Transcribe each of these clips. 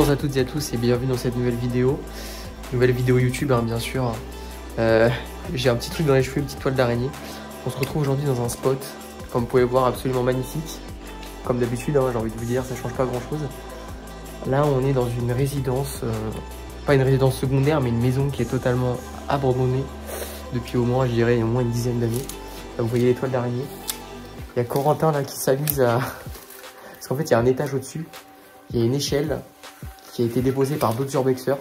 Bonjour à toutes et à tous et bienvenue dans cette nouvelle vidéo YouTube hein, bien sûr. J'ai un petit truc dans les cheveux, une petite toile d'araignée. On se retrouve aujourd'hui dans un spot, comme vous pouvez voir, absolument magnifique. Comme d'habitude, hein, j'ai envie de vous dire, ça change pas grand chose. Là on est dans une résidence, pas une résidence secondaire mais une maison qui est totalement abandonnée depuis au moins, je dirais, au moins une dizaine d'années. Là vous voyez les toiles d'araignée. Il y a Corentin là qui s'amuse à... Parce qu'en fait il y a un étage au-dessus. Il y a une échelle qui a été déposée par d'autres urbexeurs.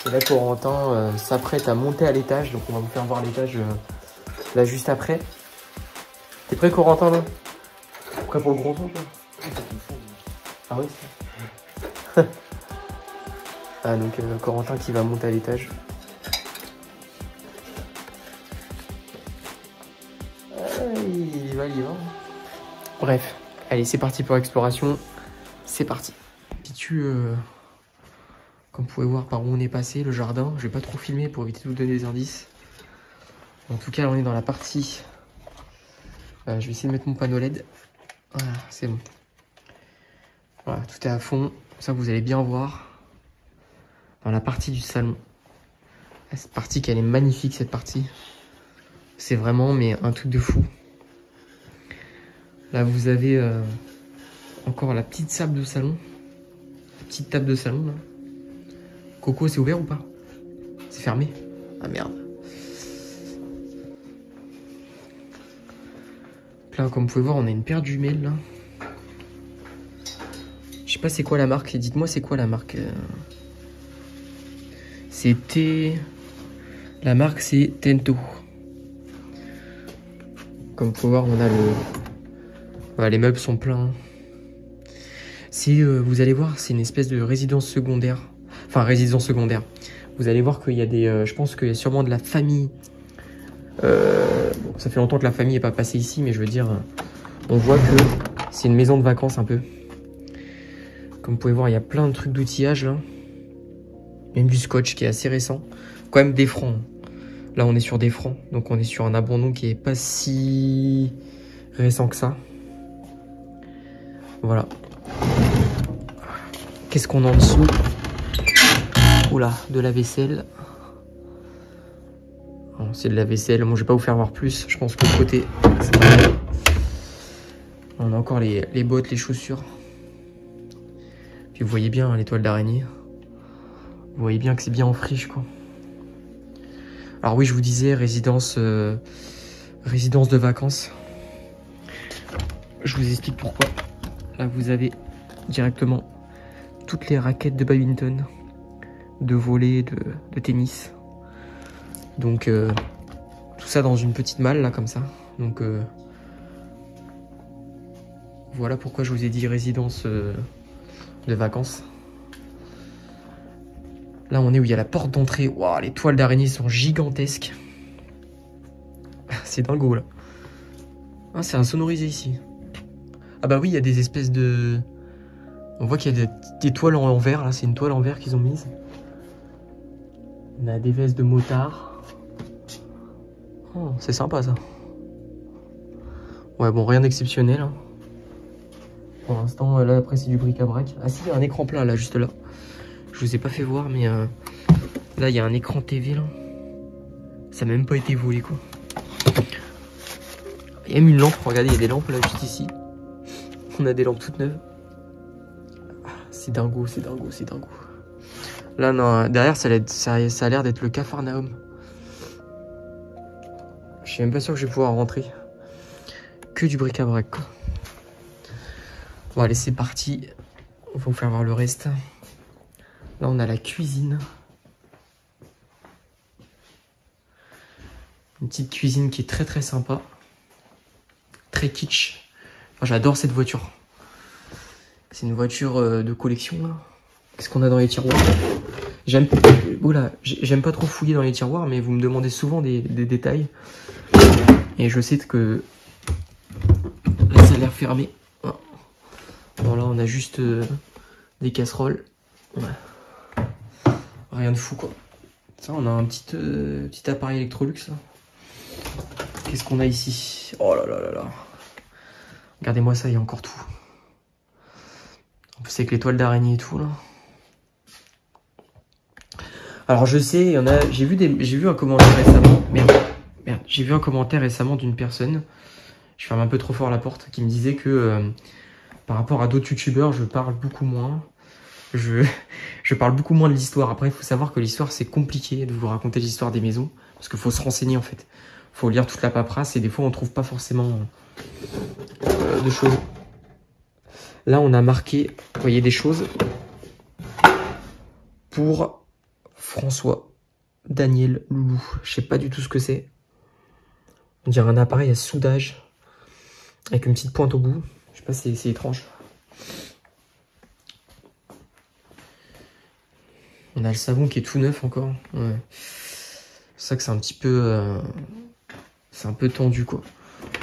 Et là, Corentin s'apprête à monter à l'étage. Donc, on va vous faire voir l'étage là juste après. T'es prêt, Corentin, là? Prêt pour le gros son, toi? Ah oui, c'est ça. Ah, donc, Corentin qui va monter à l'étage. Il va. Bref, allez, c'est parti pour l'exploration. C'est parti. Comme vous pouvez voir par où on est passé, le jardin. Je vais pas trop filmer pour éviter de vous donner des indices. En tout cas, là, on est dans la partie. Je vais essayer de mettre mon panneau LED. Voilà, c'est bon. Voilà, tout est à fond. Ça, vous allez bien voir. Dans la partie du salon. Cette partie, qu'elle est magnifique, cette partie. C'est vraiment, mais un truc de fou. Là, vous avez encore la petite table de salon. Petite table de salon là. Coco, c'est ouvert ou pas? C'est fermé? Ah merde. Là, comme vous pouvez voir, on a une paire de jumelles là. Je sais pas c'est quoi la marque. Dites-moi c'est quoi la marque. C'était... La marque c'est Tento. Comme vous pouvez voir, on a le... Voilà, les meubles sont pleins. C'est, vous allez voir, c'est une espèce de résidence secondaire. Enfin, résidence secondaire. Vous allez voir qu'il y a des... je pense qu'il y a sûrement de la famille. Bon, ça fait longtemps que la famille n'est pas passée ici, mais je veux dire... on voit que c'est une maison de vacances un peu. Comme vous pouvez voir, il y a plein de trucs d'outillage là. Même du scotch qui est assez récent. Quand même des francs. Là, on est sur des francs. Donc, on est sur un abandon qui est pas si récent que ça. Voilà. Qu'est-ce qu'on a en dessous? Oula, de la vaisselle. C'est de la vaisselle. Moi, je vais pas vous faire voir plus. Je pense que le côté, c'est pareil. On a encore les bottes, les chaussures. Puis vous voyez bien hein, les toiles d'araignée. Vous voyez bien que c'est bien en friche, quoi. Alors oui, je vous disais, résidence de vacances. Je vous explique pourquoi. Là, vous avez directement toutes les raquettes de badminton, de volley, de tennis. Donc, tout ça dans une petite malle, là, comme ça. Donc, voilà pourquoi je vous ai dit résidence de vacances. Là, on est où il y a la porte d'entrée. Waouh, les toiles d'araignée sont gigantesques. C'est dingo, là. Ah, c'est insonorisé ici. Ah bah oui, il y a des espèces de... On voit qu'il y a des toiles en verre, là. C'est une toile en verre qu'ils ont mise. On a des vestes de motard. Oh, c'est sympa, ça. Ouais, bon, rien d'exceptionnel. Hein. Pour l'instant, là, après, c'est du bric-à-brac. Ah si, il y a un écran plat, là, juste là. Je vous ai pas fait voir, mais là, il y a un écran TV, là. Ça n'a même pas été volé, quoi. Il y a même une lampe. Regardez, il y a des lampes, là, juste ici. On a des lampes toutes neuves. C'est dingo, c'est dingo, c'est dingo. Là, non, derrière, ça a l'air d'être le Capharnaüm. Je suis même pas sûr que je vais pouvoir rentrer. Que du bric-à-brac, quoi. Bon, allez, c'est parti. On va vous faire voir le reste. Là, on a la cuisine. Une petite cuisine qui est très très sympa. Très kitsch. Enfin, j'adore cette voiture. C'est une voiture de collection, là. Qu'est-ce qu'on a dans les tiroirs? J'aime pas trop fouiller dans les tiroirs, mais vous me demandez souvent des détails. Et je sais que là, ça a l'air fermé. Bon, là, on a juste des casseroles. Ouais. Rien de fou, quoi. Ça, on a un petit appareil Electrolux, là. Qu'est-ce qu'on a ici? Oh là là là là. Regardez-moi ça, il y a encore tout. En plus, avec les toiles d'araignée et tout, là. Alors je sais, il y en a. J'ai vu un commentaire récemment. Merde. J'ai vu un commentaire récemment d'une personne. Je ferme un peu trop fort la porte, qui me disait que par rapport à d'autres youtubeurs, je parle beaucoup moins. Je parle beaucoup moins de l'histoire. Après, il faut savoir que l'histoire, c'est compliqué de vous raconter l'histoire des maisons. Parce qu'il faut se renseigner, en fait. Il faut lire toute la paperasse et des fois, on trouve pas forcément de choses. Là, on a marqué, vous voyez, des choses pour François Daniel Loulou. Je sais pas du tout ce que c'est. On dirait un appareil à soudage avec une petite pointe au bout. Je sais pas, c'est étrange. On a le savon qui est tout neuf encore. Ouais. C'est ça que c'est un petit peu... c'est un peu tendu, quoi.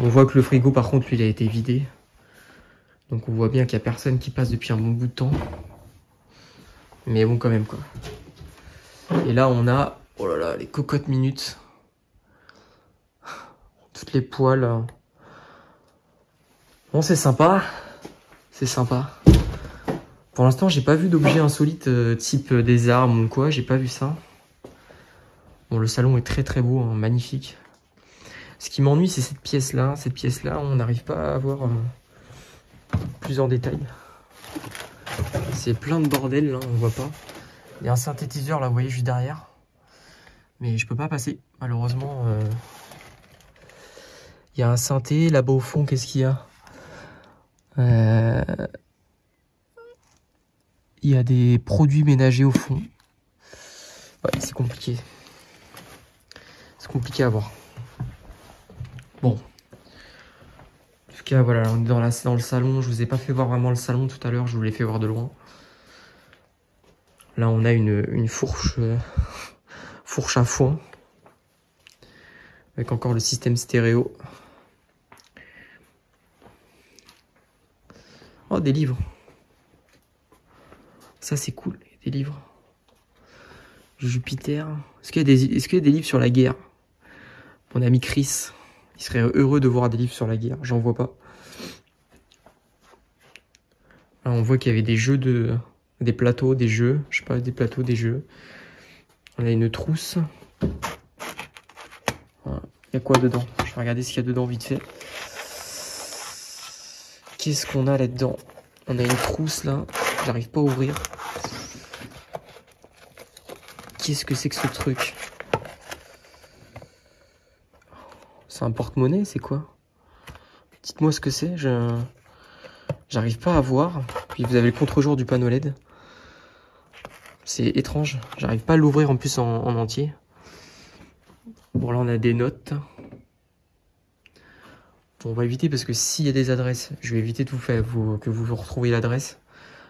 On voit que le frigo, par contre, lui, il a été vidé. Donc on voit bien qu'il n'y a personne qui passe depuis un bon bout de temps. Mais bon, quand même, quoi. Et là, on a... Oh là là, les cocottes minutes. Toutes les poils. Bon, c'est sympa. C'est sympa. Pour l'instant, j'ai pas vu d'objet insolite type des armes ou quoi. J'ai pas vu ça. Bon, le salon est très très beau, hein, magnifique. Ce qui m'ennuie, c'est cette pièce-là. Cette pièce-là, on n'arrive pas à avoir plus en détail. C'est plein de bordel, là, on voit pas. Il y a un synthétiseur, là, vous voyez, juste derrière. Mais je peux pas passer, malheureusement. Il y a un synthé, là-bas au fond, qu'est-ce qu'il y a? Il y a des produits ménagers au fond. Ouais, c'est compliqué. C'est compliqué à voir. Bon. En tout cas, voilà, on est dans le salon. Je vous ai pas fait voir vraiment le salon tout à l'heure. Je vous l'ai fait voir de loin. Là, on a une fourche, fourche à foin. Avec encore le système stéréo. Oh, des livres. Ça, c'est cool, des livres. Jupiter. Est-ce qu'il y a des livres sur la guerre? Mon ami Chris, il serait heureux de voir des livres sur la guerre. J'en vois pas. Là, on voit qu'il y avait des jeux des plateaux, des jeux. Je sais pas, des plateaux, des jeux. On a une trousse. Voilà. Il y a quoi dedans? Je vais regarder ce qu'il y a dedans vite fait. Qu'est-ce qu'on a là-dedans? On a une trousse là. J'arrive pas à ouvrir. Qu'est-ce que c'est que ce truc? C'est un porte-monnaie, c'est quoi? Dites-moi ce que c'est. J'arrive pas à voir. Puis vous avez le contre-jour du panneau LED. C'est étrange. J'arrive pas à l'ouvrir en plus en entier. Bon, là on a des notes. Bon, on va éviter parce que s'il y a des adresses, je vais éviter de vous faire que vous retrouviez l'adresse.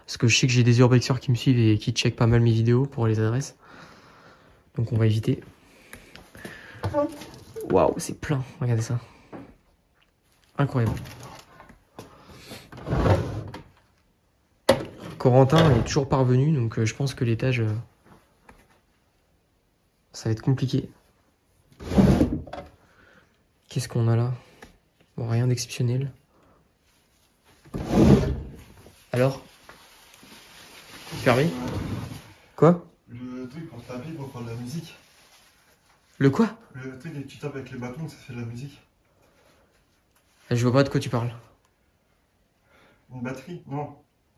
Parce que je sais que j'ai des urbexeurs qui me suivent et qui checkent pas mal mes vidéos pour les adresses. Donc on va éviter. Waouh, c'est plein. Regardez ça. Incroyable. Corentin est toujours parvenu, donc je pense que l'étage, ça va être compliqué. Qu'est-ce qu'on a là? Bon, rien d'exceptionnel. Alors? Fermé? Quoi? Le truc pour taper pour faire de la musique. Le quoi? Le truc que tu tapes avec les bâtons, ça fait de la musique. Je vois pas de quoi tu parles. Une batterie? Non.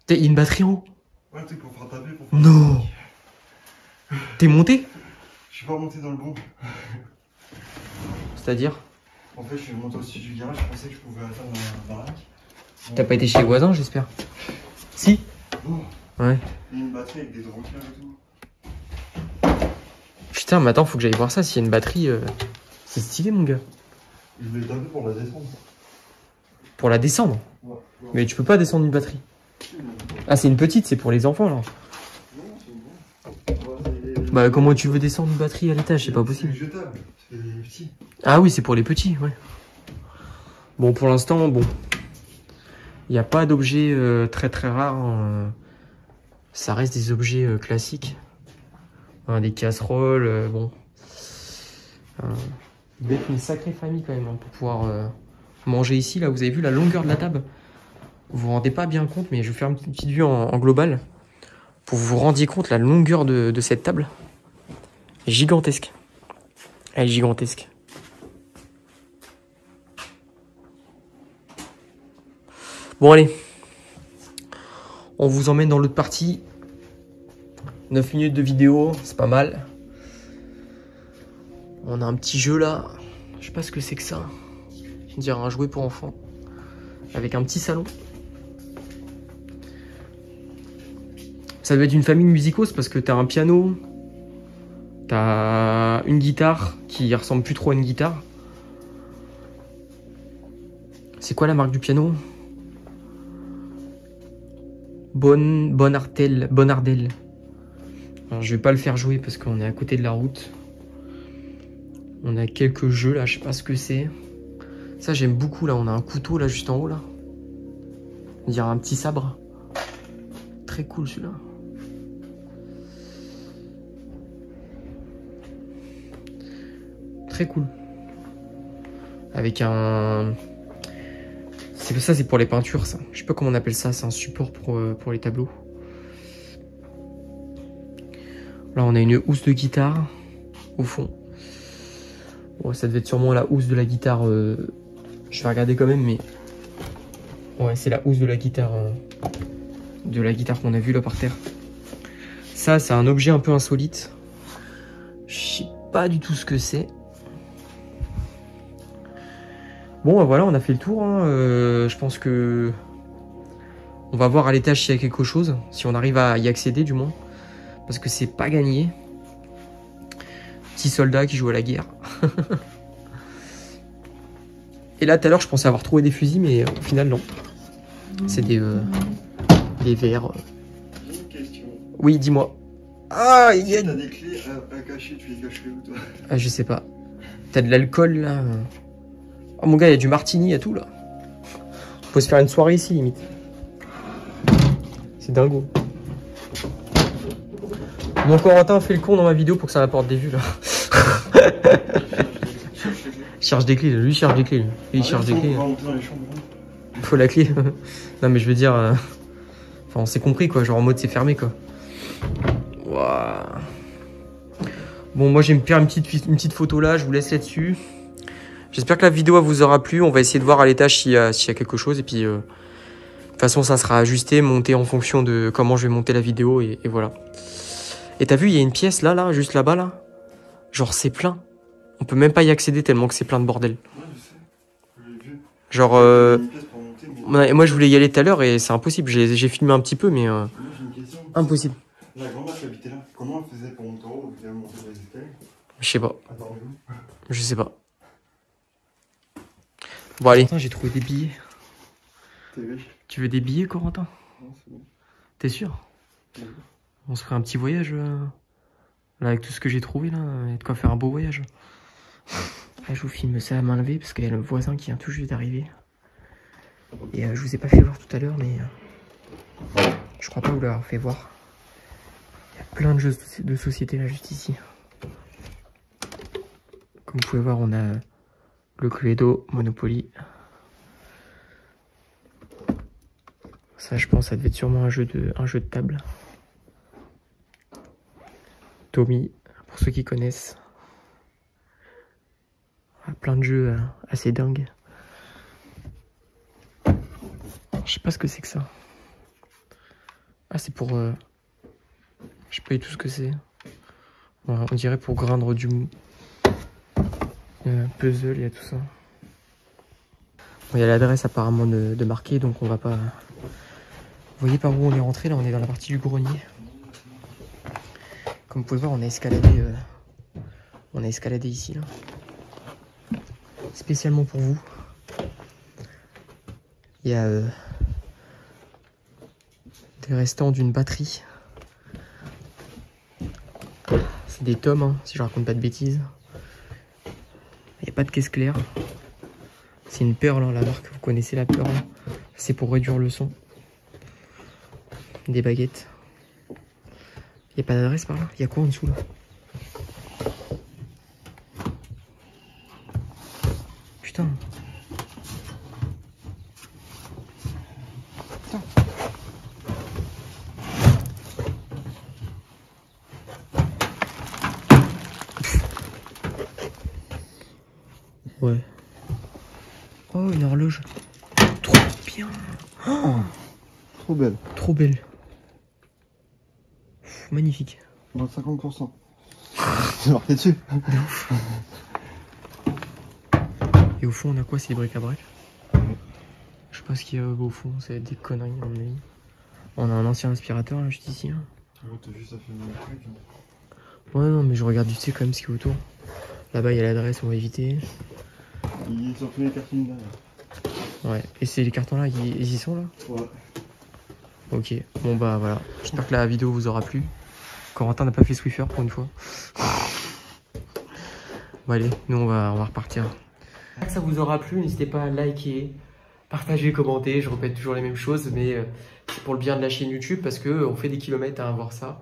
Il y a une batterie en haut? Ouais, le truc pour faire taper pour faire Non! de la musique. T'es monté? Je suis pas monté dans le bon. C'est-à-dire? En fait, je suis monté au-dessus du garage, je pensais que je pouvais atteindre la baraque. T'as pas été chez les voisins, j'espère? Si? Oh. Ouais. Il y a une batterie avec des drogueurs et tout. Putain, mais attends, faut que j'aille voir ça. S'il y a une batterie, c'est stylé, mon gars. Je vais le taper pour la descendre. Pour la descendre? Ouais. Mais tu peux pas descendre une batterie. Ah, c'est une petite, c'est pour les enfants, là. Non, c'est bon. Bah, comment tu veux descendre une batterie à l'étage? C'est pas possible. C'est jetable, c'est petit. Ah oui, c'est pour les petits, ouais. Bon, pour l'instant, bon. Il n'y a pas d'objets très très rares. Hein. Ça reste des objets classiques. Hein, des casseroles, bon. Il va être une sacrée famille quand même hein, pour pouvoir manger ici. Là, vous avez vu la longueur de la table. Vous vous rendez pas bien compte, mais je vais faire une petite vue en global pour que vous vous rendiez compte la longueur de cette table. gigantesque. Elle est gigantesque. Bon allez. On vous emmène dans l'autre partie. 9 minutes de vidéo, c'est pas mal. On a un petit jeu là. Je sais pas ce que c'est que ça. On dirait un jouet pour enfants. Avec un petit salon. Ça doit être une famille de musicos parce que t'as un piano. T'as une guitare qui ressemble plus trop à une guitare. C'est quoi la marque du piano? Bonardel. Alors, je vais pas le faire jouer parce qu'on est à côté de la route. On a quelques jeux là, je sais pas ce que c'est. Ça j'aime beaucoup là, on a un couteau là juste en haut là. On dirait un petit sabre. Très cool celui-là. Très cool. Avec un... Ça c'est pour les peintures ça. Je sais pas comment on appelle ça, c'est un support pour les tableaux. Là on a une housse de guitare au fond. Bon, ça devait être sûrement la housse de la guitare. Je vais regarder quand même, mais ouais, c'est la housse de la guitare qu'on a vue là par terre. Ça, c'est un objet un peu insolite. Je sais pas du tout ce que c'est. Bon, voilà, on a fait le tour. Hein. Je pense que on va voir à l'étage s'il y a quelque chose, si on arrive à y accéder du moins, parce que c'est pas gagné. Petit soldat qui joue à la guerre. Et là, tout à l'heure, je pensais avoir trouvé des fusils, mais au final, non. C'est des verres. J'ai une question. Oui, dis-moi. Ah, il y a... T'as des clés à cacher, tu les caches où toi? Ah, je sais pas. T'as de l'alcool, là. Oh, mon gars, il y a du martini, il y a tout, là. On peut se faire une soirée ici, limite. C'est dingo. Mon Corentin fait le con dans ma vidéo pour que ça m'apporte des vues, là. Cherche des clés, lui cherche des clés. Lui, il cherche des clés. Il faut la clé. Non mais je veux dire... Enfin on s'est compris quoi, genre en mode c'est fermé quoi. Wow. Bon moi je vais me faire une petite photo là, je vous laisse là-dessus. J'espère que la vidéo vous aura plu, on va essayer de voir à l'étage s'il y a quelque chose. Et puis de toute façon ça sera ajusté, monté en fonction de comment je vais monter la vidéo et voilà. Et t'as vu il y a une pièce là, juste là-bas là. Genre c'est plein. On peut même pas y accéder tellement que c'est plein de bordel. Ouais, je sais. Je l'ai vu. Genre, moi je voulais y aller tout à l'heure et c'est impossible. J'ai filmé un petit peu, mais moi j'ai une question. impossible. La grand-mère qui habitait là, comment elle faisait pour monter en haut ou monter les escaliers? Je sais pas. Attends, Je sais pas. Bon allez. J'ai trouvé des billets. Tu veux des billets, Corentin? Non, c'est bon. T'es sûr? Oui. On se ferait un petit voyage là avec tout ce que j'ai trouvé là, et de quoi faire un beau voyage. Là, je vous filme ça à main levée parce qu'il y a le voisin qui vient tout juste d'arriver. Et je vous ai pas fait voir tout à l'heure, mais je crois pas vous l'avoir fait voir. Il y a plein de jeux de société là juste ici. Comme vous pouvez voir, on a le Cluedo, Monopoly. Ça, je pense, ça devait être sûrement un jeu de table. Tommy, pour ceux qui connaissent. Plein de jeux assez dingues. Je sais pas ce que c'est que ça. Ah, c'est pour... je sais pas du tout ce que c'est. Voilà, on dirait pour graindre du mou. Il y a un puzzle, il y a tout ça. Bon, il y a l'adresse apparemment de marquer, donc on va pas... Vous voyez par où on est rentré? Là, on est dans la partie du grenier. Comme vous pouvez voir, on a escaladé ici, là. Spécialement pour vous. Il y a des restants d'une batterie. C'est des tomes, hein, si je raconte pas de bêtises. Il n'y a pas de caisse claire. C'est une Pearl, hein, la marque, vous connaissez la Pearl. C'est pour réduire le son. Des baguettes. Il n'y a pas d'adresse par là? Il y a quoi en dessous là? Putain. Ouais. Oh, une horloge. Trop bien. Oh, trop belle. Trop belle. Pff, magnifique. Moins de 50%. C'est marqué dessus. De ouf. Et au fond, on a quoi? C'est des bric-à-brac. Je sais pas ce qu'il y a au fond, c'est des conneries à mon avis. On a un ancien aspirateur là, juste ici. Hein. T'as vu, ça fait le truc. Ouais, non, mais je regarde vite fait quand même ce qu'il y a autour. Là-bas, il y a l'adresse, on va éviter. Il est sur tous les cartons là. Ouais, et c'est les cartons là, ils y sont là? Ouais. Ok, bon bah voilà. J'espère que la vidéo vous aura plu. Corentin n'a pas fait Swiffer pour une fois. Bon allez, nous on va repartir. J'espère que ça vous aura plu, n'hésitez pas à liker, partager, commenter. Je répète toujours les mêmes choses, mais c'est pour le bien de la chaîne YouTube parce qu'on fait des kilomètres à voir ça.